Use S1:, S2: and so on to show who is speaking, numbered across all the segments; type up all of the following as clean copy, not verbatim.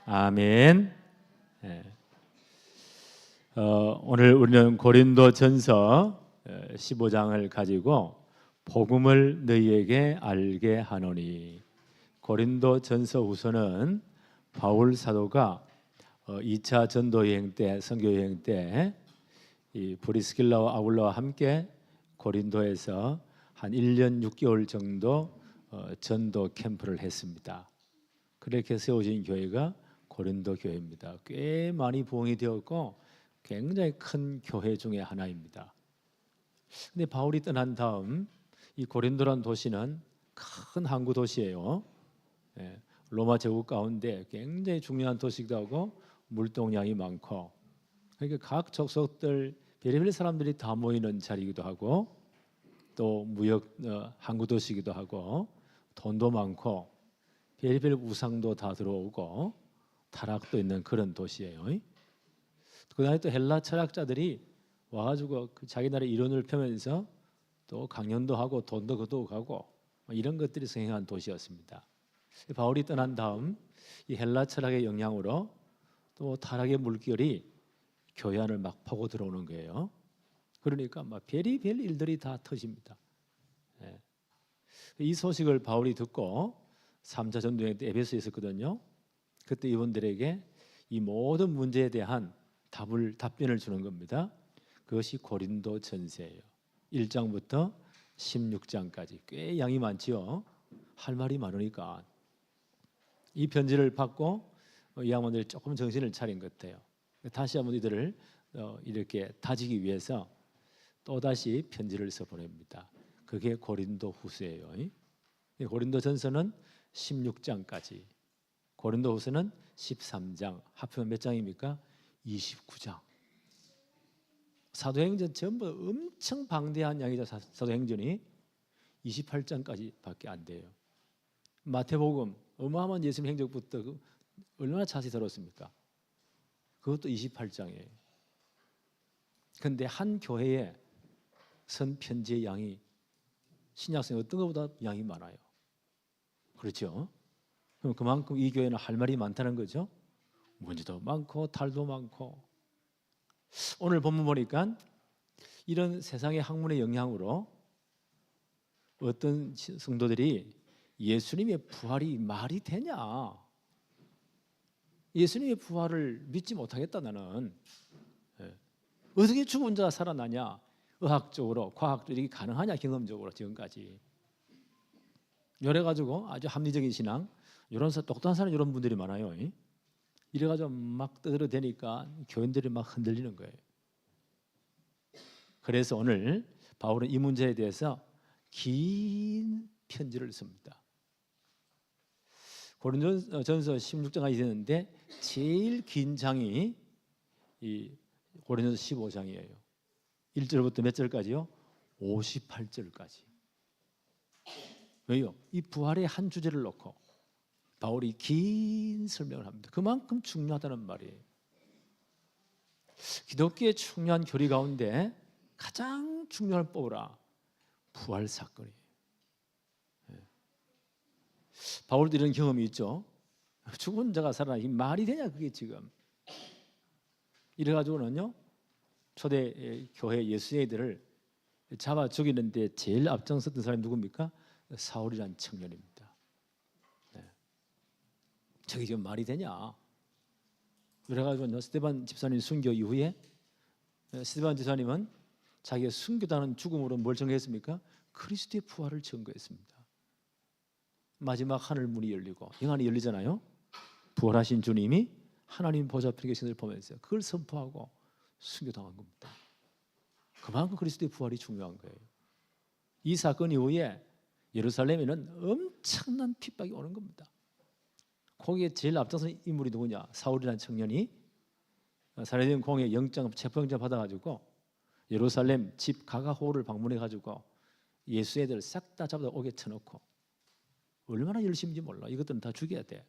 S1: 아멘. 예. 오늘 우리는 고린도전서 15장을 가지고 복음을 너희에게 알게 하노니. 고린도전서후서는 바울 사도가 2차 전도 여행 때, 선교 여행 때 이 브리스길라와 아굴라와 함께 고린도에서 한 1년 6개월 정도 전도 캠프를 했습니다. 그렇게 세워진 교회가 고린도 교회입니다. 꽤 많이 부흥이 되었고 굉장히 큰 교회 중에 하나입니다. 근데 바울이 떠난 다음 이 고린도란 도시는 큰 항구 도시예요. 로마 제국 가운데 굉장히 중요한 도시기도 하고 물동량이 많고, 그러니까 각 족속들 별의별 사람들이 다 모이는 자리이기도 하고, 또 무역 항구 도시이기도 하고, 돈도 많고 별의별 우상도 다 들어오고 타락도 있는 그런 도시예요. 그다음에 또 헬라 철학자들이 와가지고 자기 나라 이론을 펴면서 또 강연도 하고 돈도 거두어가고 이런 것들이 성행한 도시였습니다. 바울이 떠난 다음 이 헬라 철학의 영향으로 또 타락의 물결이 교회 안을 막 파고 들어오는 거예요. 그러니까 막 별의별 일들이 다 터집니다. 이 소식을 바울이 듣고 3차 전도여행 때 에베소에 있었거든요. 그때 이분들에게 이 모든 문제에 대한 답변을 주는 겁니다. 그것이 고린도 전서예요. 1장부터 16장까지 꽤 양이 많지요. 할 말이 많으니까 이 편지를 받고 이 양반들이 조금 정신을 차린 것 같아요. 다시 한번 이들을 이렇게 다지기 위해서 또다시 편지를 써 보냅니다. 그게 고린도 후서예요. 고린도 전서는 16장까지, 고린도 후서는 13장, 합하면 몇 장입니까? 29장. 사도행전 전부 엄청 방대한 양이죠. 사도행전이 28장까지 밖에 안 돼요. 마태복음 어마어마한 예수님 행적부터 얼마나 자세히 다뤘습니까? 그것도 28장이에요. 그런데 한 교회에 선 편지의 양이 신약성에 어떤 것보다 양이 많아요. 그렇죠? 그럼 그만큼 이 교회는 할 말이 많다는 거죠. 문제도 많고 탈도 많고. 오늘 본문 보니까 이런 세상의 학문의 영향으로 어떤 성도들이 예수님의 부활이 말이 되냐, 예수님의 부활을 믿지 못하겠다, 나는 어떻게 죽은 자가 살아나냐, 의학적으로 과학적으로 이게 가능하냐, 경험적으로. 지금까지 이래가지고 아주 합리적인 신앙, 이런 똑똑한 사람, 이런 분들이 많아요. 이래가지고 막 떠들어대니까 교인들이 막 흔들리는 거예요. 그래서 오늘 바울은 이 문제에 대해서 긴 편지를 씁니다. 고린도전서 16장까지 되는데 제일 긴 장이 이 고린도전서 15장이에요. 1절부터 몇 절까지요? 58절까지. 왜요? 이 부활의 한 주제를 놓고 바울이 긴 설명을 합니다. 그만큼 중요하다는 말이에요. 기독교의 중요한 교리 가운데 가장 중요한 뽑으라, 부활 사건이에요. 바울도 이런 경험이 있죠. 죽은 자가 살아나, 이 말이 되냐 그게 지금. 이래가지고는요, 초대 교회 예수애들을 잡아 죽이는데 제일 앞장섰던 사람이 누굽니까? 사울이라는 청년입니다. 저게 지금 말이 되냐. 그래가지고 스데반 집사님 순교 이후에 스데반 집사님은 자기가 순교당한 죽음으로 뭘 증거했습니까? 그리스도의 부활을 증거했습니다. 마지막 하늘 문이 열리고 영안이 열리잖아요. 부활하신 주님이 하나님 보좌 앞에 계신 것을 보면서 그걸 선포하고 순교당한 겁니다. 그만큼 그리스도의 부활이 중요한 거예요. 이 사건 이후에 예루살렘에는 엄청난 핍박이 오는 겁니다. 거기에 제일 앞장선 인물이 누구냐? 사울이라는 청년이 사내된 공의 체포영장 받아가지고 예루살렘 집 가가호를 방문해가지고 예수 애들 싹 다 잡아다 옥에 쳐놓고, 얼마나 열심인지 몰라. 이것들은 다 죽여야 돼.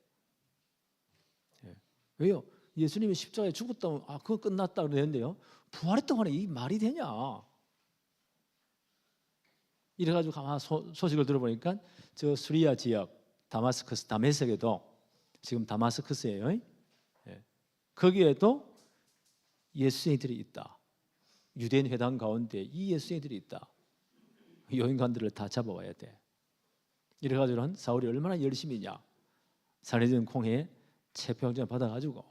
S1: 왜요? 예수님이 십자가에 죽었다면 그거 끝났다 그러는데요, 부활했다고 하네. 이 말이 되냐. 이래가지고 가만 소식을 들어보니까 저 수리아 지역 다메섹에도, 지금 다마스커스예요. 거기에도 예수쟁이들이 있다. 유대인 회당 가운데 이 예수쟁이들이 있다. 이 인간들을 다 잡아와야 돼. 이래가지고는 사울이 얼마나 열심히냐. 사내전 콩에 체포영장 받아가지고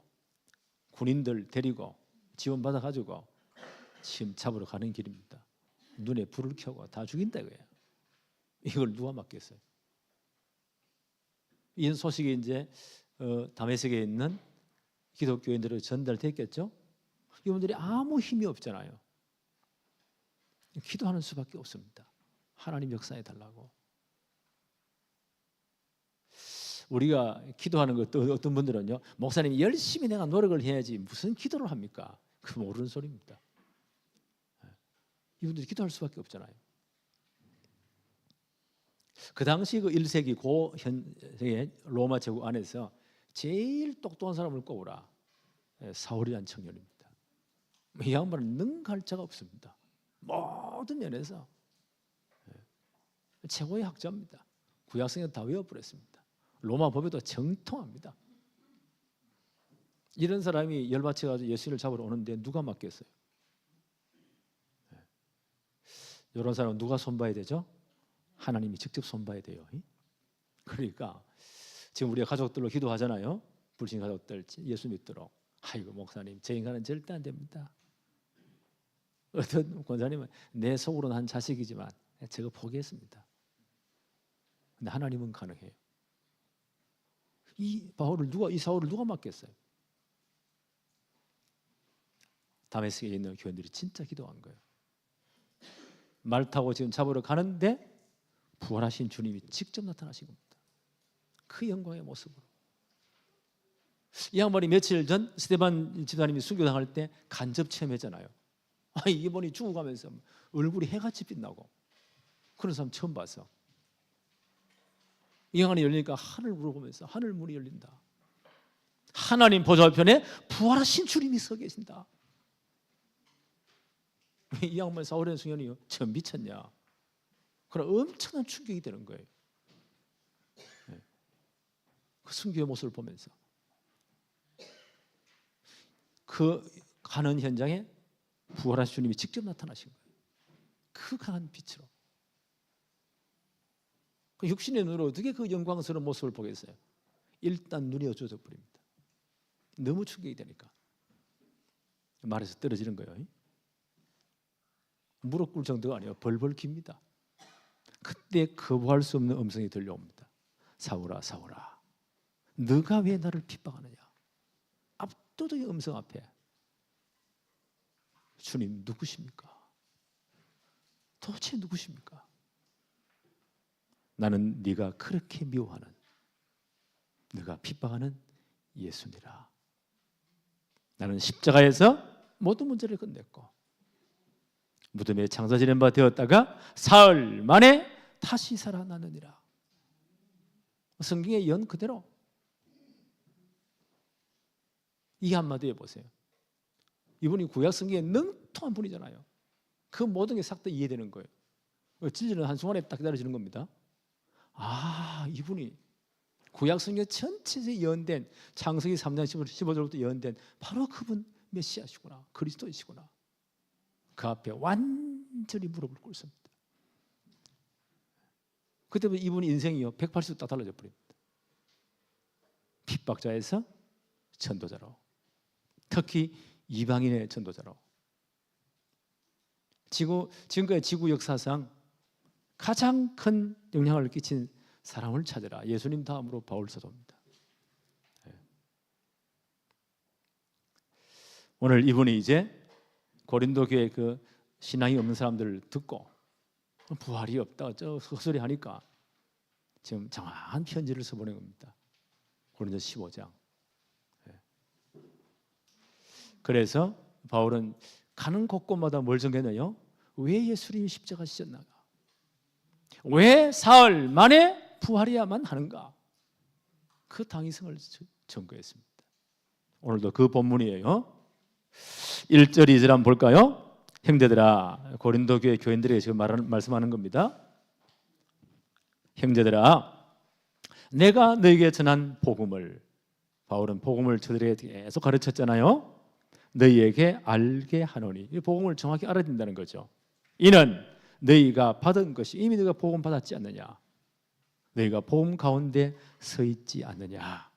S1: 군인들 데리고 지원 받아가지고 지금 잡으러 가는 길입니다. 눈에 불을 켜고 다 죽인다 이거예요. 이걸 누가 막겠어요? 이 소식이 이제 다메섹에 있는 기독교인들에게 전달됐겠죠. 이분들이 아무 힘이 없잖아요. 기도하는 수밖에 없습니다. 하나님 역사해 달라고. 우리가 기도하는 것도 어떤 분들은요, 목사님 열심히 내가 노력을 해야지 무슨 기도를 합니까? 그 모르는 소리입니다. 이분들이 기도할 수밖에 없잖아요. 그 당시 그 1세기 고현세의 로마 제국 안에서 제일 똑똑한 사람을 꼽으라. 사울이라는 청년입니다. 이 양반은 능가할 자가 없습니다. 모든 면에서 최고의 학자입니다. 구약성경 다 외워버렸습니다. 로마 법에도 정통합니다. 이런 사람이 열받쳐가지고 예수를 잡으러 오는데 누가 맡겠어요? 이런 사람은 누가 손봐야 되죠? 하나님이 직접 손봐야 돼요. 그러니까 지금 우리가 가족들로 기도하잖아요. 불신 가족들 예수 믿도록. 아이고 목사님 제 인간은 절대 안 됩니다. 어떤 권사님은 내 속으로는 한 자식이지만 제가 포기했습니다. 근데 하나님은 가능해요. 이 사울을 누가 맡겠어요? 다메섹에 있는 교인들이 진짜 기도한 거예요. 말 타고 지금 잡으러 가는데 부활하신 주님이 직접 나타나신 겁니다. 그 영광의 모습으로. 이 양반이 며칠 전 스데반 집사님이 순교당할 때 간접 체험했잖아요. 이번이 죽어가면서 얼굴이 해같이 빛나고 그런 사람 처음 봤어. 이 양반이 열리니까 하늘 물어보면서 하늘 문이 열린다. 하나님 보좌편에 부활하신 주님이 서 계신다. 이 양반 사울의 승현이요, 저 미쳤냐? 그런 엄청난 충격이 되는 거예요. 그 순교의 모습을 보면서 그 가는 현장에 부활하신 주님이 직접 나타나신 거예요. 그 강한 빛으로. 그 육신의 눈으로 어떻게 그 영광스러운 모습을 보겠어요? 일단 눈이 어두워져 버립니다. 너무 충격이 되니까 말에서 떨어지는 거예요. 무릎 꿇을 정도가 아니에요. 벌벌 깁니다. 그때 거부할 수 없는 음성이 들려옵니다. 사울아 사울아 너가 왜 나를 핍박하느냐. 압도적인 음성 앞에 주님 누구십니까? 도대체 누구십니까? 나는 네가 그렇게 미워하는 네가 핍박하는 예수니라. 나는 십자가에서 모든 문제를 끝냈고 무덤에 장사 지낸 바 되었다가 사흘 만에 다시 살아나느니라. 성경의 연 그대로. 이 한마디에 보세요. 이분이 구약 성경에 능통한 분이잖아요. 그 모든 게 싹 다 이해되는 거예요. 진리는 한순간에 딱 기다려지는 겁니다. 이분이 구약 성경 전체에 예언된 창세기 3장 15절부터 예언된 바로 그분 메시아시구나. 그리스도이시구나. 그 앞에 완전히 무릎을 꿇습니다. 그때부터 이분 인생이요 180도 딱 달라져 버립니다. 핍박자에서 전도자로, 특히 이방인의 전도자로. 지금까지 지구 역사상 가장 큰 영향을 끼친 사람을 찾으라. 예수님 다음으로 바울 사도입니다. 오늘 이분이 이제 고린도 교회 그 신앙이 없는 사람들을 듣고 부활이 없다 저 헛소리 하니까 지금 장한 편지를 써보낸 겁니다. 고린도 15장. 그래서 바울은 가는 곳곳마다 뭘 정했나요? 왜 예수님이 십자가 지셨나가? 왜 사흘 만에 부활해야만 하는가? 그 당위성을 전거했습니다. 오늘도 그 본문이에요. 1절 2절 한번 볼까요? 형제들아, 고린도 교회 교인들에게 지금 말씀하는 겁니다. 형제들아, 내가 너에게 전한 복음을 바울은 복음을 저들에게 계속 가르쳤잖아요. 너희에게 알게 하노니, 이 복음을 정확히 알아야 된다는 거죠. 이는 너희가 받은 것이 이미 너희가 복음 받았지 않느냐, 너희가 복음 가운데 서 있지 않느냐.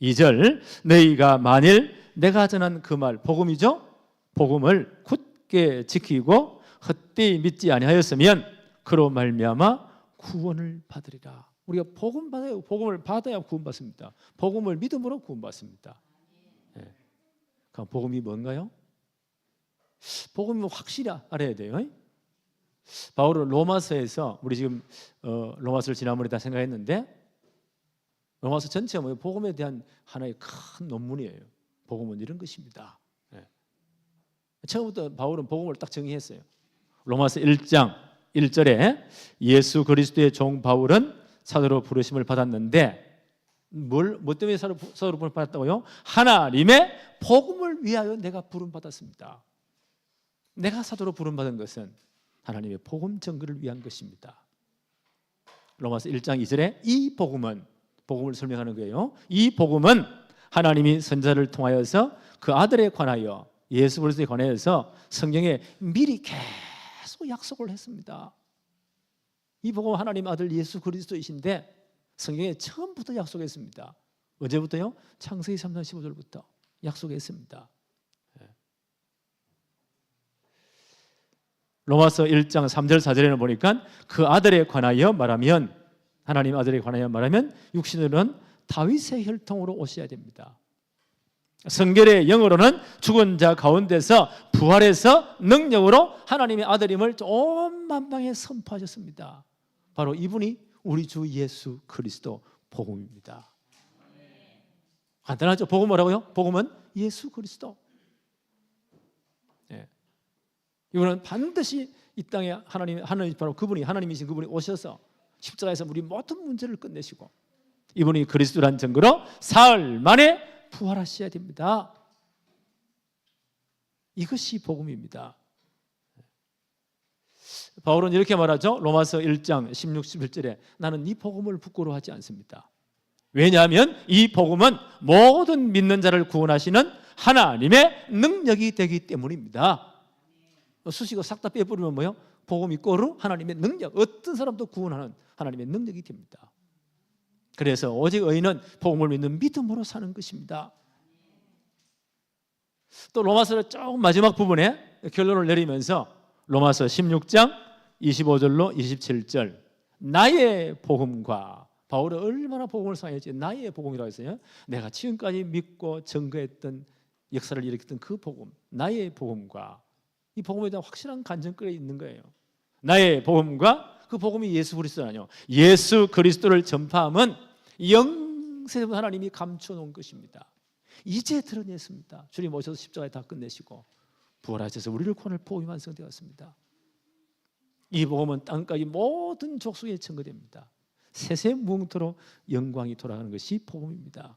S1: 2절, 너희가 만일 내가 전한 그 말, 복음이죠, 복음을 굳게 지키고 헛되이 믿지 아니하였으면 그로 말미암아 구원을 받으리라. 우리가 복음 받아야, 복음을 받아야 구원받습니다. 복음을 믿음으로 구원받습니다. 네. 그럼 복음이 뭔가요? 복음이 확실히 알아야 돼요. 바울은 로마서에서, 우리 지금 로마서를 지난번에 다 생각했는데, 로마서 전체가 뭐예요? 복음에 대한 하나의 큰 논문이에요. 복음은 이런 것입니다. 네. 처음부터 바울은 복음을 딱 정의했어요. 로마서 1장 1절에 예수 그리스도의 종 바울은 사도로 부르심을 받았는데, 뭐 때문에 사도로 부르심을 받았다고요? 하나님의 복음을 위하여 내가 부름 받았습니다. 내가 사도로 부름 받은 것은 하나님의 복음 전거를 위한 것입니다. 로마서 1장 2절에 이 복음은, 복음을 설명하는 거예요. 이 복음은 하나님이 선자를 통하여서 그 아들에 관하여, 예수 그리스도에 관하여서 성경에 미리 계속 약속을 했습니다. 이 복음은 하나님 아들 예수 그리스도이신데 성경에 처음부터 약속했습니다. 언제부터요? 창세기 3장 15절부터 약속했습니다. 로마서 1장 3절 4절에는 보니까 그 아들에 관하여 말하면, 하나님 아들에 관하여 말하면 육신으로는 다윗의 혈통으로 오셔야 됩니다. 성결의 영으로는 죽은 자 가운데서 부활해서 능력으로 하나님의 아들임을 온 만방에 선포하셨습니다. 바로 이분이 우리 주 예수 그리스도 복음입니다. 간단하죠? 복음 뭐라고요? 복음은 예수 그리스도. 네. 이분은 반드시 이 땅에 하나님 바로 그분이, 하나님이신 그분이 오셔서 십자가에서 우리 모든 문제를 끝내시고, 이분이 그리스도란 증거로 사흘 만에 부활하셔야 됩니다. 이것이 복음입니다. 바울은 이렇게 말하죠. 로마서 1장 16, 17절에 나는 이 복음을 부끄러워하지 않습니다. 왜냐하면 이 복음은 모든 믿는 자를 구원하시는 하나님의 능력이 되기 때문입니다. 수식어 싹 다 빼버리면 뭐예요? 복음이 꼬르 하나님의 능력, 어떤 사람도 구원하는 하나님의 능력이 됩니다. 그래서 오직 의인은 복음을 믿는 믿음으로 사는 것입니다. 또 로마서 쭉 마지막 부분에 결론을 내리면서 로마서 16장 25절로 27절, 나의 복음과, 바울은 얼마나 복음을 사랑했지. 나의 복음이라고 했어요. 내가 지금까지 믿고 증거했던, 역사를 일으켰던 그 복음, 나의 복음과, 이 복음에 대한 확실한 간증거리가 있는 거예요. 나의 복음과, 그 복음이 예수 그리스도라뇨. 예수 그리스도를 전파함은 영세부터 하나님이 감춰놓은 것입니다. 이제 드러냈습니다. 주님 오셔서 십자가에 다 끝내시고 부활하셔서 우리를 구원할 복음이 완성되었습니다. 이 복음은 땅까지 모든 족속에 증거됩니다. 세세무궁토록 영광이 돌아가는 것이 복음입니다.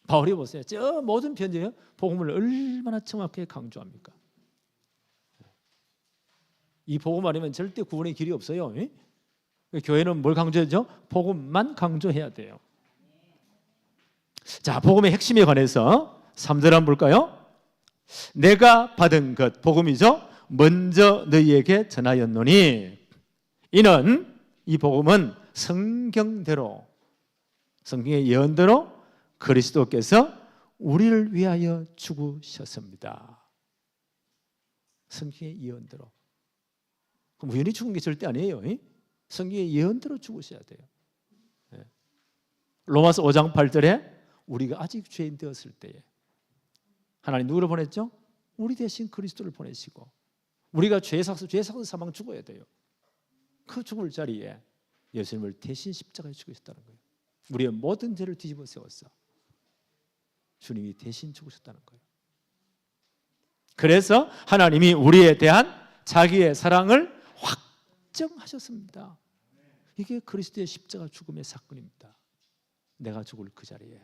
S1: 바울이 보세요. 저 모든 편지에 복음을 얼마나 정확하게 강조합니까? 이 복음 아니면 절대 구원의 길이 없어요. 교회는 뭘 강조하죠? 복음만 강조해야 돼요. 자, 복음의 핵심에 관해서 3절 한번 볼까요? 내가 받은 것, 복음이죠. 먼저 너희에게 전하였노니, 이는, 이 복음은 성경대로, 성경의 예언대로 그리스도께서 우리를 위하여 죽으셨습니다. 성경의 예언대로. 우연히 죽은 게 절대 아니에요. 성경의 예언대로 죽으셔야 돼요. 로마서 5장 8절에 우리가 아직 죄인 되었을 때에 하나님 누구를 보냈죠? 우리 대신 그리스도를 보내시고, 우리가 죄 삭스 사망 죽어야 돼요. 그 죽을 자리에 예수님을 대신 십자가에 죽으셨다는 거예요. 우리의 모든 죄를 뒤집어 세웠어. 주님이 대신 죽으셨다는 거예요. 그래서 하나님이 우리에 대한 자기의 사랑을 확정하셨습니다. 이게 그리스도의 십자가 죽음의 사건입니다. 내가 죽을 그 자리에,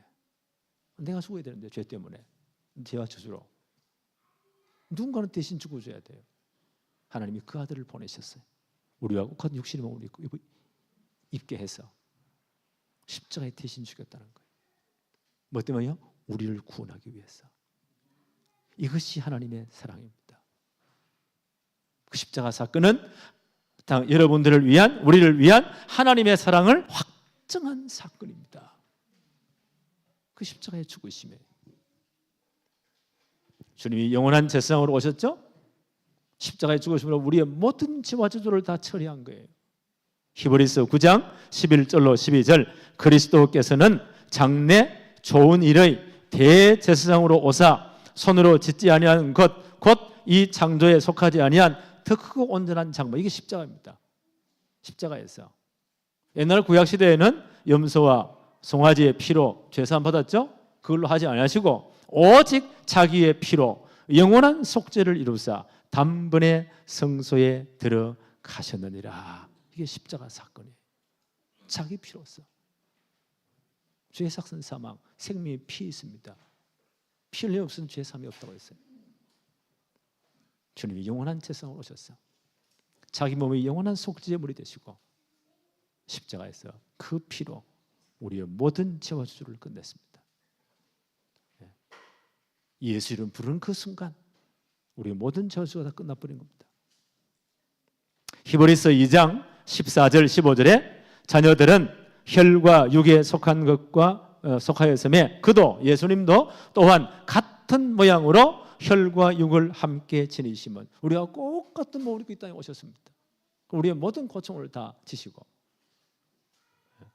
S1: 내가 죽어야 되는데, 죄 때문에, 죄와 저주로 누군가는 대신 죽어줘야 돼요. 하나님이 그 아들을 보내셨어요. 우리와 똑같은 육신의 몸을 입게 해서 십자가에 대신 죽였다는 거예요. 뭐 때문에요? 우리를 구원하기 위해서. 이것이 하나님의 사랑입니다. 그 십자가 사건은 여러분들을 위한, 우리를 위한 하나님의 사랑을 확증한 사건입니다. 그 십자가의 죽으심에 주님이 영원한 제사장으로 오셨죠? 십자가의 죽으심으로 우리의 모든 죄와 저주를 다 처리한 거예요. 히브리서 9장 11절로 12절 그리스도께서는 장래 좋은 일의 대제사장으로 오사 손으로 짓지 아니한 것 곧 이 창조에 속하지 아니한 더 크고 온전한 장막, 이게 십자가입니다. 십자가에서 옛날 구약시대에는 염소와 송아지의 피로 죄사함 받았죠? 그걸로 하지 아니하시고 오직 자기의 피로 영원한 속죄를 이루사 단번에 성소에 들어가셨느니라. 이게 십자가 사건이에요. 자기 피로서. 죄 삭은 사망, 생명의 피 있습니다. 피 흘림 없으면 죄 사함이 없다고 했어요. 주님이 영원한 제사장으로 오셨어. 자기 몸의 영원한 속죄물이 되시고 십자가에서 그 피로 우리의 모든 죄와 저주를 끝냈습니다. 예수 이름 부르는 그 순간 우리의 모든 죄와 저주가 다 끝나버린 겁니다. 히브리서 2장 14절 15절에 자녀들은 혈과 육에 속한 것과 속하였음에 그도 예수님도 또한 같은 모양으로 혈과 육을 함께 지니심은 우리가 꼭 같은 몸을 입고 이 땅에 오셨습니다. 우리의 모든 고통을 다 지시고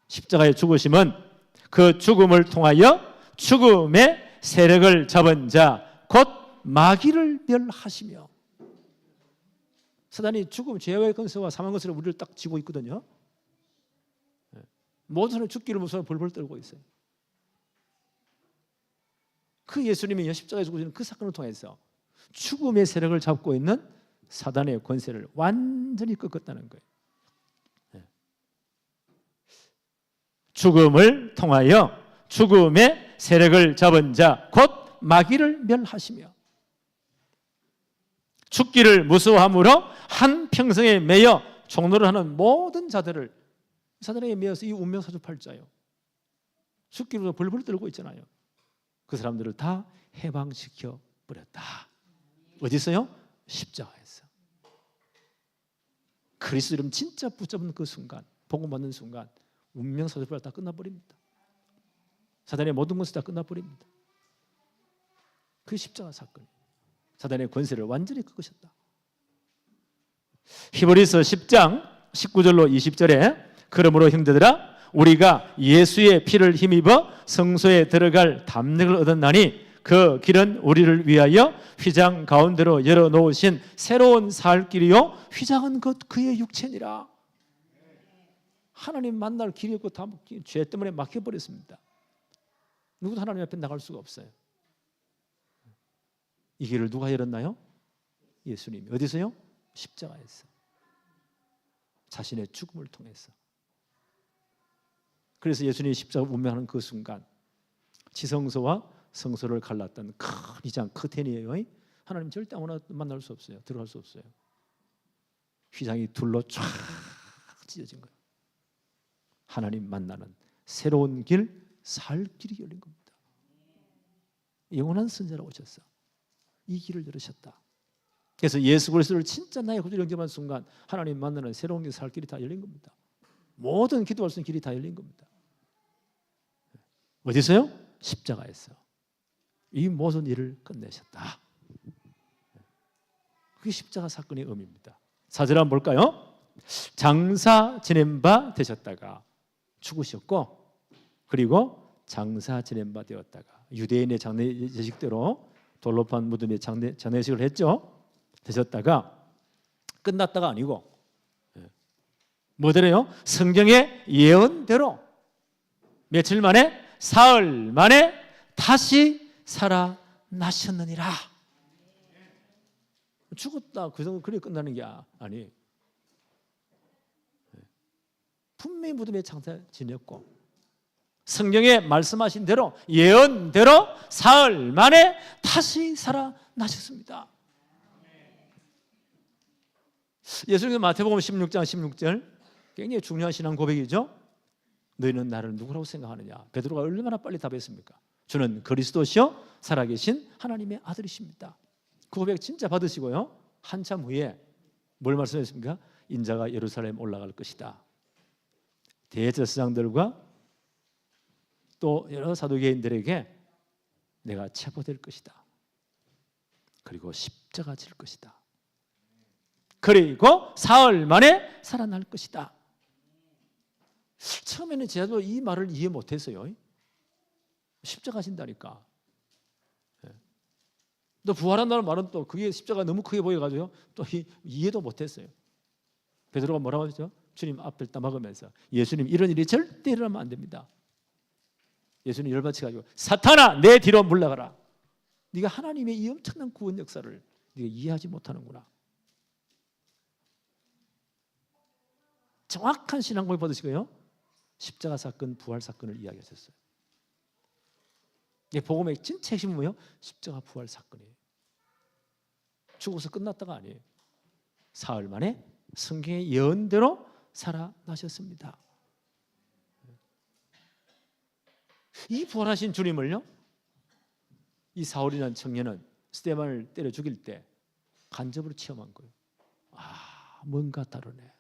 S1: 십자가의 죽으심은 그 죽음을 통하여 죽음의 세력을 잡은 자 곧 마귀를 멸하시며, 사단이 죽음, 죄의 권세와 사망 권세를 우리를 딱 쥐고 있거든요. 모든 사람이 죽기를 무서워 벌벌 떨고 있어요. 그 예수님이 십자가에 죽으시는 그 사건을 통해서 죽음의 세력을 잡고 있는 사단의 권세를 완전히 꺾었다는 거예요. 죽음을 통하여 죽음의 세력을 잡은 자 곧 마귀를 멸하시며 죽기를 무서워함으로 한 평생에 매여 종노를 하는 모든 자들을 사단에게 매여서 이 운명사주팔자요, 죽기로 벌벌 떨고 있잖아요. 그 사람들을 다 해방시켜 버렸다. 어디서요? 십자가에서. 그리스도 이름 진짜 붙잡은 그 순간, 복음 받는 순간 운명사주팔자 다 끝나버립니다. 사단의 모든 것이 다 끝나버립니다. 그 십자가 사건, 사단의 권세를 완전히 꺾으셨다. 히브리서 10장 19절로 20절에 그러므로 형제들아 우리가 예수의 피를 힘입어 성소에 들어갈 담력을 얻었나니 그 길은 우리를 위하여 휘장 가운데로 열어놓으신 새로운 살 길이요 휘장은 그의 육체니라. 하나님 만날 길이 없고 다 죄 때문에 막혀버렸습니다. 누구도 하나님 앞에 나갈 수가 없어요. 이 길을 누가 열었나요? 예수님이. 어디서요? 십자가에서. 자신의 죽음을 통해서. 그래서 예수님이 십자가 운명하는 그 순간 지성소와 성소를 갈랐던 큰 휘장, 커튼이에요. 하나님 절대 아무나 만날 수 없어요. 들어갈 수 없어요. 휘장이 둘로 쫙 찢어진 거예요. 하나님 만나는 새로운 길, 살 길이 열린 겁니다. 영원한 선지자로 오셨어. 이 길을 열으셨다. 그래서 예수 그리스도를 진짜 나의 구주로 영접한 순간 하나님 만나는 새로운 길, 살 길이 다 열린 겁니다. 모든 기도할 수 있는 길이 다 열린 겁니다. 어디서요? 십자가에서. 이 모든 일을 끝내셨다. 그게 십자가 사건의 의미입니다. 4절 한번 볼까요? 장사 지낸 바 되셨다가 죽으셨고, 그리고 장사 지낸 바 되었다가 유대인의 장례 예식대로 돌로 판 무덤에 장례식을 했죠. 되셨다가 끝났다가 아니고 뭐더래요? 성경의 예언대로 며칠 만에, 사흘 만에 다시 살아나셨느니라. 죽었다 그래 끝나는 게 아니에요. 분명히 무덤에 장사 지냈고 성경에 말씀하신 대로, 예언대로 사흘 만에 다시 살아나셨습니다. 예수님께서 마태복음 16장 16절 굉장히 중요한 신앙 고백이죠. 너희는 나를 누구라고 생각하느냐? 베드로가 얼마나 빨리 답했습니까? 주는 그리스도시요 살아계신 하나님의 아들이십니다. 그 고백 진짜 받으시고요. 한참 후에 뭘 말씀하셨습니까? 인자가 예루살렘 올라갈 것이다. 대제사장들과 또 여러 사두개인들에게 내가 체포될 것이다. 그리고 십자가 질 것이다. 그리고 사흘 만에 살아날 것이다. 처음에는 제가 이 말을 이해 못했어요. 십자가 진다니까. 또 부활한다는 말은 또 그게 십자가 너무 크게 보여가지고 또 이해도 못했어요. 베드로가 뭐라고 하죠? 주님 앞을 따먹으면서 예수님 이런 일이 절대 일어나면 안 됩니다. 예수님 열받쳐가지고 사탄아 내 뒤로 물러가라. 네가 하나님의 이 엄청난 구원 역사를 네가 이해하지 못하는구나. 정확한 신앙고백 받으시고요. 십자가 사건, 부활 사건을 이야기하셨어요. 이 복음의 진짜 핵심은 뭐예요? 십자가 부활 사건이에요. 죽어서 끝났다가 아니에요. 사흘 만에 성경의 예언대로 살아나셨습니다. 이 부활하신 주님을요, 이 사울이라는 청년은 스데반을 때려 죽일 때 간접으로 체험한 거예요. 아, 뭔가 다르네.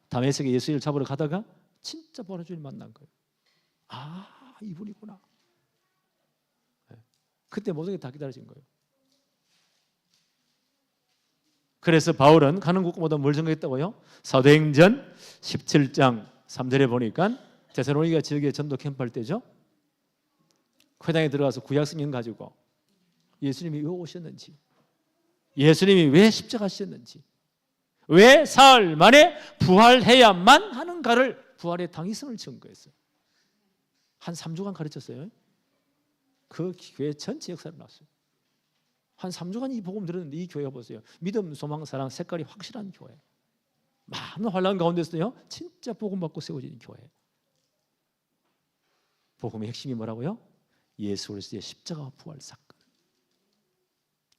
S1: 다메섹에 예수를 잡으러 가다가 진짜 부활한 주님 만난 거예요. 아, 이분이구나. 그때 모든 게 다 기다려진 거예요. 그래서 바울은 가는 곳마다 뭘 생각했다고요? 사도행전 17장 3절에 보니까 데살로니가 지역에 전도 캠프할 때죠. 회당에 들어가서 구약성경 가지고 예수님이 왜 오셨는지, 예수님이 왜 십자가 지셨는지, 왜 사흘 만에 부활해야만 하는가를 부활의 당위성을 증거했어요. 한 3주간 가르쳤어요. 그 교회 전체 역사를 났어요. 한 3주간 이 복음 들었는데 이 교회가 보세요. 믿음, 소망, 사랑 색깔이 확실한 교회. 많은 환난 가운데서요 진짜 복음 받고 세워진 교회. 복음의 핵심이 뭐라고요? 예수 그리스도의 십자가와 부활 사건.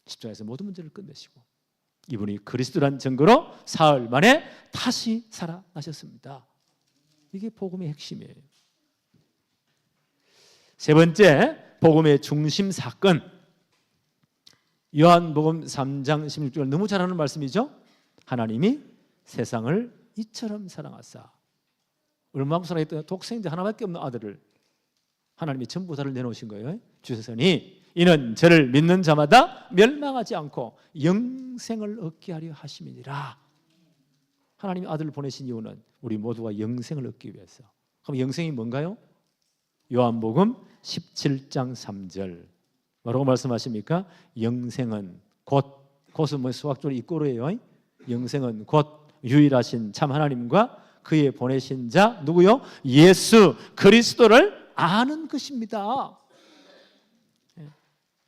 S1: 십자가에서 모든 문제를 끝내시고 이분이 그리스도란 증거로 사흘 만에 다시 살아나셨습니다. 이게 복음의 핵심이에요. 세 번째, 복음의 중심 사건. 요한복음 3장 16절 너무 잘 아는 말씀이죠. 하나님이 세상을 이처럼 사랑하사 얼마나 사랑했던 독생자 하나밖에 없는 아들을 하나님이 전부 다를 내놓으신 거예요. 주셨으니 이는 저를 믿는 자마다 멸망하지 않고 영생을 얻게 하려 하심이니라. 하나님이 아들을 보내신 이유는 우리 모두가 영생을 얻기 위해서. 그럼 영생이 뭔가요? 요한복음 17장 3절 뭐라고 말씀하십니까? 영생은 곧은 뭐 수학적으로 이꼬르예요. 영생은 곧 유일하신 참 하나님과 그의 보내신 자 누구요? 예수 그리스도를 아는 것입니다.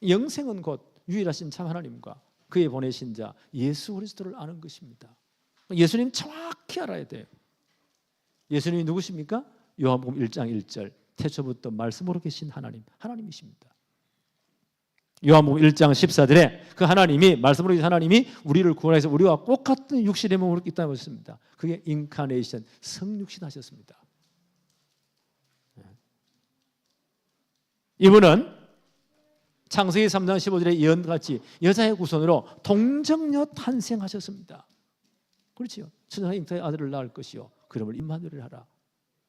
S1: 영생은 곧 유일하신 참 하나님과 그의 보내신 자 예수 그리스도를 아는 것입니다. 예수님 정확히 알아야 돼요. 예수님이 누구십니까? 요한복음 1장 1절 태초부터 말씀으로 계신 하나님이십니다. 요한복음 1장 14절에 그 하나님이 말씀으로 계신 하나님이 우리를 구원해서 우리와 똑같은 육신의 몸으로 있다고 했습니다. 그게 인카네이션, 성육신 하셨습니다. 이분은 창세기 3장 15절의 예언같이 여자의 구손으로 동정녀 탄생하셨습니다. 그렇지요. 천사가 잉타의 아들을 낳을 것이요 그 이름을 임마누엘 하라.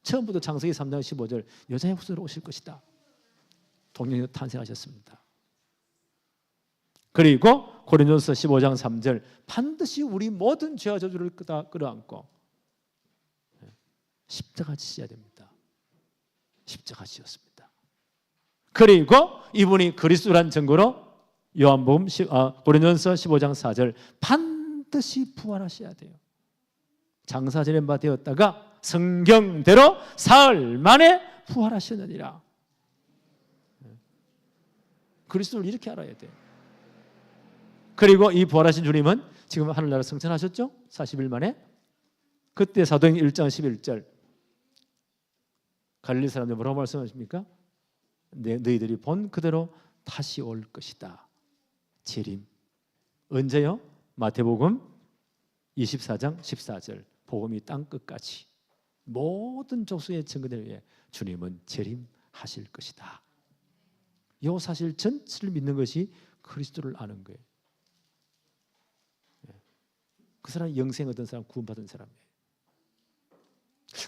S1: 처음부터 창세기 3장 15절 여자의 후손으로 오실 것이다. 동정녀 탄생하셨습니다. 그리고 고린도서 15장 3절 반드시 우리 모든 죄와 저주를 끌어안고 십자가 지셔야 됩니다. 십자가 지었습니다. 그리고 이분이 그리스도란 증거로 요한복음 고린도서 15장 4절 반드시 부활하셔야 돼요. 장사 지낸 바 되었다가 성경대로 사흘 만에 부활하셨느니라. 그리스도를 이렇게 알아야 돼요. 그리고 이 부활하신 주님은 지금 하늘나라 승천하셨죠? 40일 만에. 그때 사도행전 1장 11절 갈릴리 사람들 뭐라고 말씀하십니까? 너희들이 본 그대로 다시 올 것이다. 재림. 언제요? 마태복음 24장 14절 복음이 땅끝까지 모든 족속의 증거를 위해 주님은 재림하실 것이다. 이 사실 전체를 믿는 것이 그리스도를 아는 거예요. 그 사람이 영생 얻은 사람, 구원받은 사람이에요.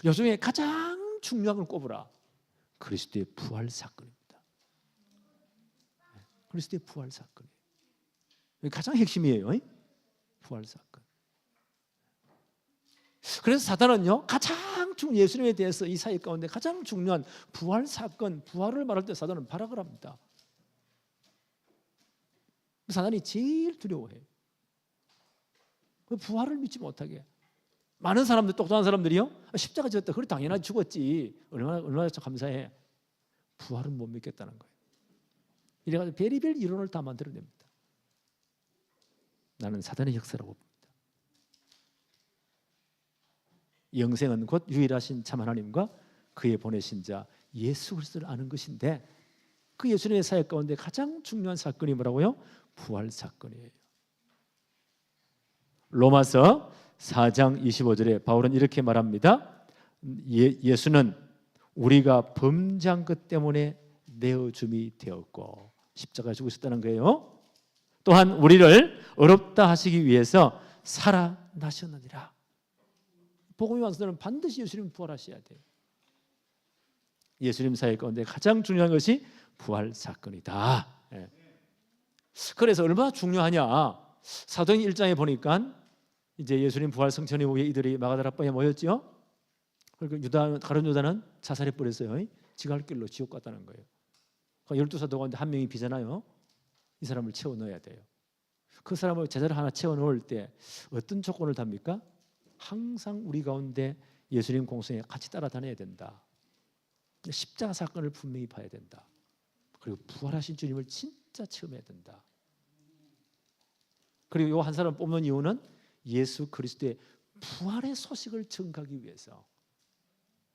S1: 요 중에 가장 중요한 걸 꼽으라. 그리스도의 부활 사건입니다. 그리스도의 부활 사건이에요. 가장 핵심이에요. 부활 사건. 그래서 사단은요, 가장 중요한 예수님에 대해서 이 사회 가운데 가장 중요한 부활 사건, 부활을 말할 때 사단은 발악을 합니다. 사단이 제일 두려워해요. 부활을 믿지 못하게. 많은 사람들, 똑똑한 사람들이요, 십자가 졌다, 그래 당연하지, 죽었지, 얼마나 감사해. 부활은 못 믿겠다는 거예요. 이래가지고 별의별 이론을 다 만들어냅니다. 나는 사단의 역사라고 봅니다. 영생은 곧 유일하신 참 하나님과 그의 보내신 자 예수 그리스도를 아는 것인데, 그 예수님의 사역 가운데 가장 중요한 사건이 뭐라고요? 부활 사건이에요. 로마서 4장 25절에 바울은 이렇게 말합니다. 예수는 우리가 범죄한 것 때문에 내어줌이 되었고 십자가에 죽으셨다는 거예요. 또한 우리를 의롭다 하시기 위해서 살아나셨느니라. 복음이 완성되면 반드시 예수님 부활하셔야 돼요. 예수님 사역 가운데 가장 중요한 것이 부활 사건이다. 그래서 얼마나 중요하냐? 사도행 1장에 보니까 이제 예수님 부활 성천에 오게 이들이 마가다라방에 모였죠. 그리고 가룟 유다는 자살해 버렸어요. 지가 할 길로 지옥 갔다는 거예요. 12사도 가운데 한 명이 비잖아요. 이 사람을 채워 넣어야 돼요. 그 사람을 제자를 하나 채워 넣을 때 어떤 조건을 답니까? 항상 우리 가운데 예수님 공생에 같이 따라다녀야 된다. 십자가 사건을 분명히 봐야 된다. 그리고 부활하신 주님을 진짜 체험해야 된다. 그리고 이 한 사람 뽑는 이유는 예수 그리스도의 부활의 소식을 전가하기 위해서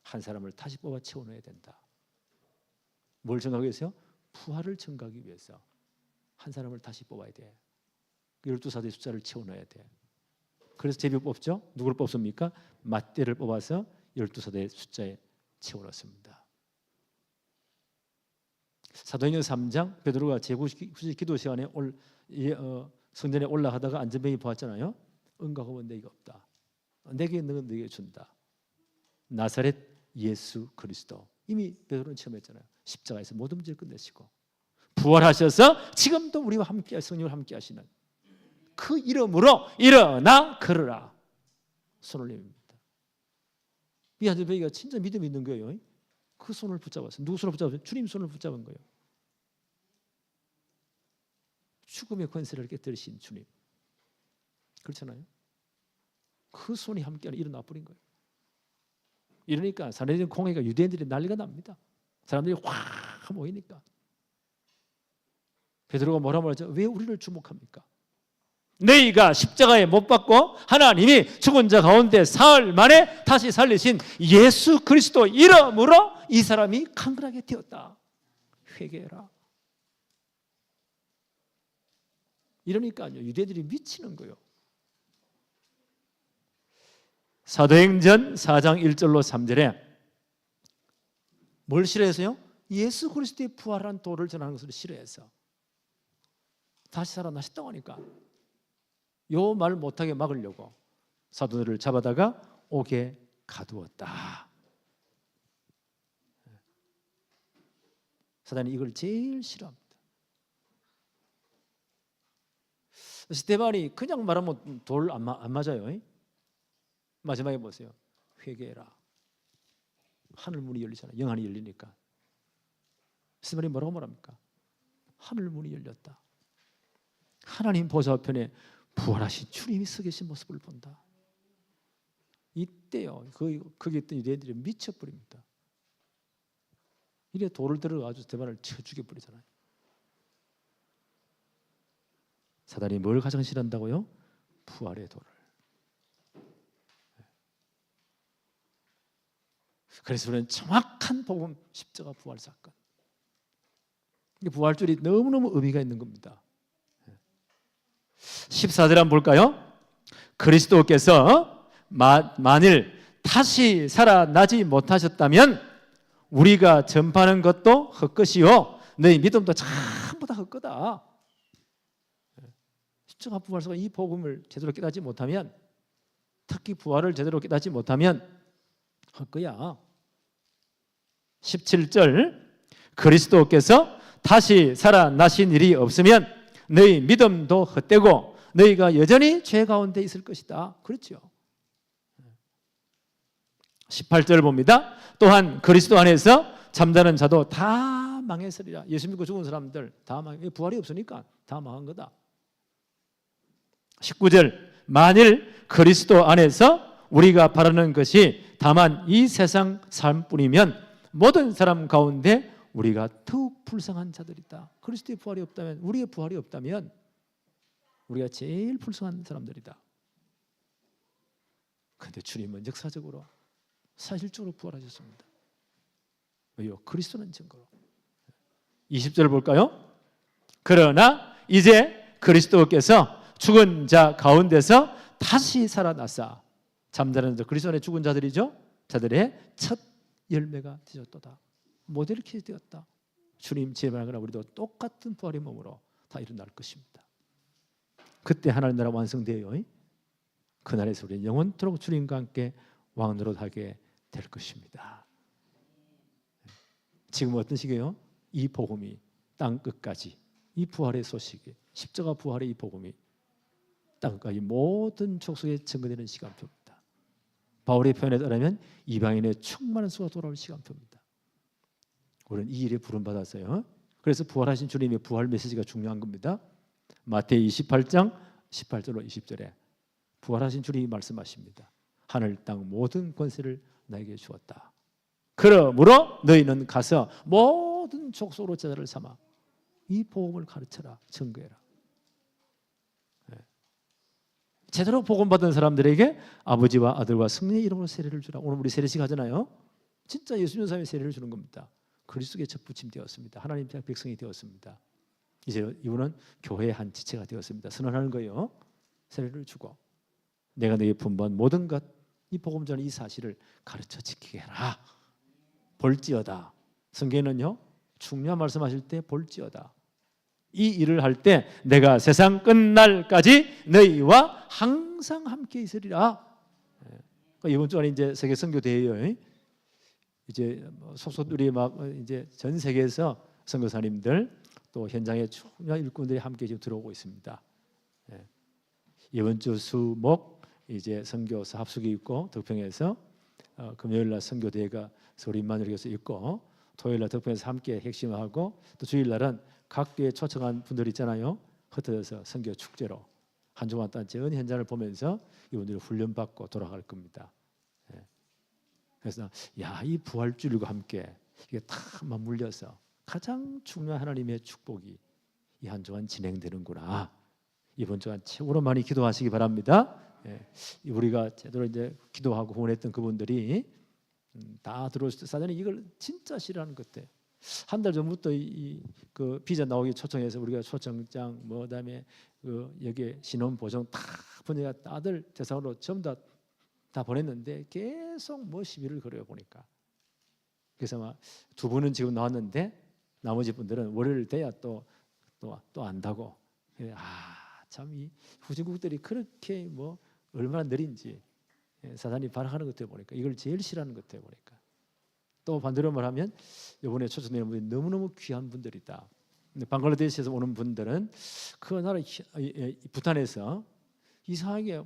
S1: 한 사람을 다시 뽑아 채워넣어야 된다. 뭘 전가하기 위해서요? 부활을 전가하기 위해서 한 사람을 다시 뽑아야 돼. 12사도의 숫자를 채워넣어야 돼. 그래서 제비 뽑죠. 누구를 뽑습니까? 맏대를 뽑아서 12사도의 숫자에 채워넣습니다. 사도행전 3장 베드로가 제9식 기도 시간에 성전에 올라가다가 안전병이 보았잖아요. 응가하면 내게 없다. 내게 있는 건 내게 준다. 나사렛 예수 그리스도. 이미 베드로는 체험했잖아요. 십자가에서 모든 문제를 끝내시고 부활하셔서 지금도 우리와 함께 성령을 함께 하시는 그 이름으로 일어나 걸으라. 손을 내밉니다. 이 안전병이가 진짜 믿음이 있는 거예요. 그 손을 붙잡았어요. 누구 손을 붙잡았어요? 주님 손을 붙잡은 거예요. 죽음의 권세를 깨뜨리신 주님. 그렇잖아요. 그 손이 함께 일어나 버린 거예요. 이러니까 사내들 공회가 유대인들이 난리가 납니다. 사람들이 확 모이니까 베드로가 뭐라고 말하죠? 왜 우리를 주목합니까? 너희가 십자가에 못 박고 하나님이 죽은 자 가운데 사흘 만에 다시 살리신 예수 그리스도 이름으로 이 사람이 강건하게 되었다. 회개해라. 이러니까요, 유대인들이 미치는 거예요. 사도행전 4장 1절로 3절에 뭘 싫어해서요? 예수 그리스도의 부활한 도를 전하는 것을 싫어해서 다시 살아나셨다고 하니까 요 말 못하게 막으려고 사도들을 잡아다가 옥에 가두었다. 사단이 이걸 제일 싫어합니다. 스데반이 그냥 말하면 돌 안 맞아요. 마지막에 보세요. 회개해라. 하늘 문이 열리잖아요. 영안이 열리니까. 스데반이 뭐라고 말합니까? 하늘 문이 열렸다. 하나님 보좌편에 부활하신 주님이 서 계신 모습을 본다. 이때요, 거기 있던 유대인들이 미쳐버립니다. 이래 돌을 들어가지고 스데반을 쳐 죽여버리잖아요. 사단이 뭘 가장 싫어한다고요? 부활의 도를. 그래서 우리는 정확한 복음, 십자가 부활 사건. 부활절이 너무너무 의미가 있는 겁니다. 14절 한번 볼까요? 그리스도께서 만일 다시 살아나지 못하셨다면 우리가 전파하는 것도 헛것이요 너희 믿음도 전부 다 헛거다. 십자가 부활서가 이 복음을 제대로 깨닫지 못하면, 특히 부활을 제대로 깨닫지 못하면 헛거야. 17절 그리스도께서 다시 살아나신 일이 없으면 너희 믿음도 헛되고 너희가 여전히 죄 가운데 있을 것이다. 그렇죠. 18절 봅니다. 또한 그리스도 안에서 잠자는 자도 다 망했으리라. 예수 믿고 죽은 사람들 다 부활이 없으니까 다 망한 거다. 19절 만일 그리스도 안에서 우리가 바라는 것이 다만 이 세상 삶뿐이면 모든 사람 가운데 우리가 더욱 불쌍한 자들이다. 그리스도의 부활이 없다면, 우리의 부활이 없다면 우리가 제일 불쌍한 사람들이다. 그런데 주님은 역사적으로 사실적으로 부활하셨습니다. 왜요? 그리스도는 증거로. 20절 볼까요? 그러나 이제 그리스도께서 죽은 자 가운데서 다시 살아나사 잠자는 자, 그리스도 안에 죽은 자들이죠. 자들의 첫 열매가 되셨도다. 모델이 되었다. 주님 재림하거나 우리도 똑같은 부활의 몸으로 다 일어날 것입니다. 그때 하나님 나라 완성되어요. 그날에서 우리는 영원토록 주님과 함께 왕노릇하게 될 것입니다. 지금 어떤 시기예요? 이 복음이 땅 끝까지, 이 부활의 소식이, 십자가 부활의 이 복음이 땅 끝까지 모든 족속에 증거되는 시간표입니다. 바울의 표현에 따르면 이방인의 충만한 수가 돌아올 시간표입니다. 우리는 이 일에 부름받았어요. 그래서 부활하신 주님의 부활 메시지가 중요한 겁니다. 마태이 28장 18절로 20절에 부활하신 주님이 말씀하십니다. 하늘 땅 모든 권세를 나에게 주었다. 그러므로 너희는 가서 모든 족속으로 제자를 삼아 이 복음을 가르쳐라, 증거해라. 제대로 복음 받은 사람들에게 아버지와 아들과 성령의 이름으로 세례를 주라. 오늘 우리 세례식 하잖아요. 진짜 예수 믿는 사람이 세례를 주는 겁니다. 그리스도께 접붙임 되었습니다. 하나님 백성이 되었습니다. 이제 이분은 교회의 한 지체가 되었습니다. 선언하는 거예요. 세례를 주고 내가 너에게 분부한 모든 것, 이 복음 전의 이 사실을 가르쳐 지키게 해라. 볼지어다. 성경에는요 중요한 말씀하실 때 볼지어다. 이 일을 할 때 내가 세상 끝날까지 너희와 항상 함께 있으리라. 이번 주에 이제 세계 선교 대회요. 이제 속속들이 막 이제 전 세계에서 선교사님들 또 현장에 중요한 일꾼들이 함께 지금 들어오고 있습니다. 이번 주 수목 이제 선교사 합숙이 있고 덕평에서 금요일 날 선교 대회가 서울 임마누엘에서 있고 토요일 날 덕평에서 함께 핵심하고 또 주일 날은 각 교회 초청한 분들 있잖아요. 흩어져서 선교 축제로 한 주간 동안 전 현장을 보면서 이분들이 훈련받고 돌아갈 겁니다. 그래서 이 부활주일과 함께 이게 다 맞물려서 가장 중요한 하나님의 축복이 이 한 주간 진행되는구나. 이번 주간 최고로 많이 기도하시기 바랍니다. 우리가 제대로 이제 기도하고 후원했던 그분들이 다 들어오실 때 사전에 이걸 진짜 싫어하는 것 같아. 한 달 전부터 그 비자 나오기 초청해서 우리가 초청장 그다음에 여기 신원 보정 다 보내가 다들 대상으로 전부 다 보냈는데 계속 시비를 걸어요 보니까. 그래서 막 두 분은 지금 나왔는데 나머지 분들은 월요일 돼야 또 안다고. 참 이 후진국들이 그렇게 얼마나 느린지 사단이 발악하는 것들 보니까 이걸 제일 싫어하는 것들 보니까. 또 반대로 말하면 이번에 초청되는 분들이 너무너무 귀한 분들이다. 근데 방글라데시에서 오는 분들은 그 나라 부탄에서 이상하게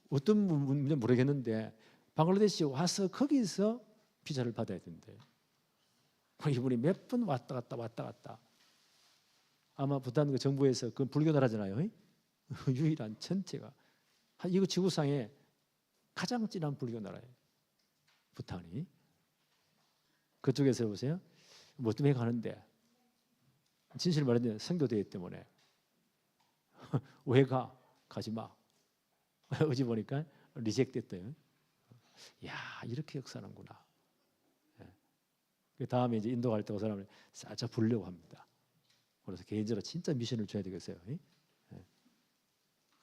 S1: 어떤 문제 모르겠는데 방글라데시 와서 거기서 비자를 받아야 된대. 이분이 몇 번 왔다 갔다. 아마 부탄 그 정부에서 그 불교 나라잖아요. 유일한 전체가 이거 지구상에 가장 진한 불교 나라예요. 부탄이. 그쪽에서 보세요. 뭐 때문에 가는데 진실 말하면 선교대회 때문에 왜 가지 마. 어제 보니까 리젝됐대요. 이렇게 역사하는구나. 그 다음에 이제 인도 갈 때 그 사람을 살짝 부르려고 합니다. 그래서 개인적으로 진짜 미션을 줘야 되겠어요.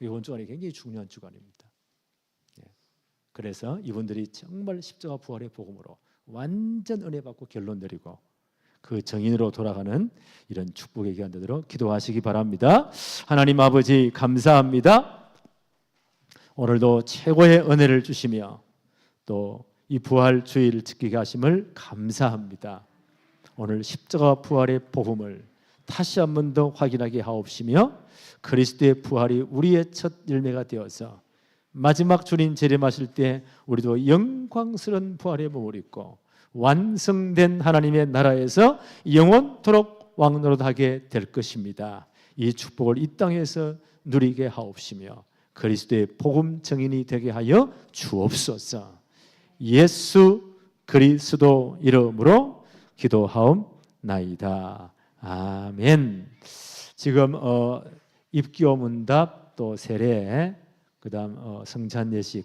S1: 이번 주간이 굉장히 중요한 주간입니다. 그래서 이분들이 정말 십자가 부활의 복음으로 완전 은혜 받고 결론 내리고 그 정인으로 돌아가는 이런 축복의 기간 되도록 기도하시기 바랍니다. 하나님 아버지 감사합니다. 오늘도 최고의 은혜를 주시며 또 이 부활 주일을 지키게 하심을 감사합니다. 오늘 십자가 부활의 복음을 다시 한 번 더 확인하게 하옵시며 그리스도의 부활이 우리의 첫 열매가 되어서 마지막 주님 재림하실 때 우리도 영광스러운 부활의 몸을 입고 완성된 하나님의 나라에서 영원토록 왕노릇하게 될 것입니다. 이 축복을 이 땅에서 누리게 하옵시며 그리스도의 복음 증인이 되게 하여 주옵소서. 예수 그리스도 이름으로 기도하옵나이다. 아멘. 지금 입교 문답 또 세례 그다음 성찬 예식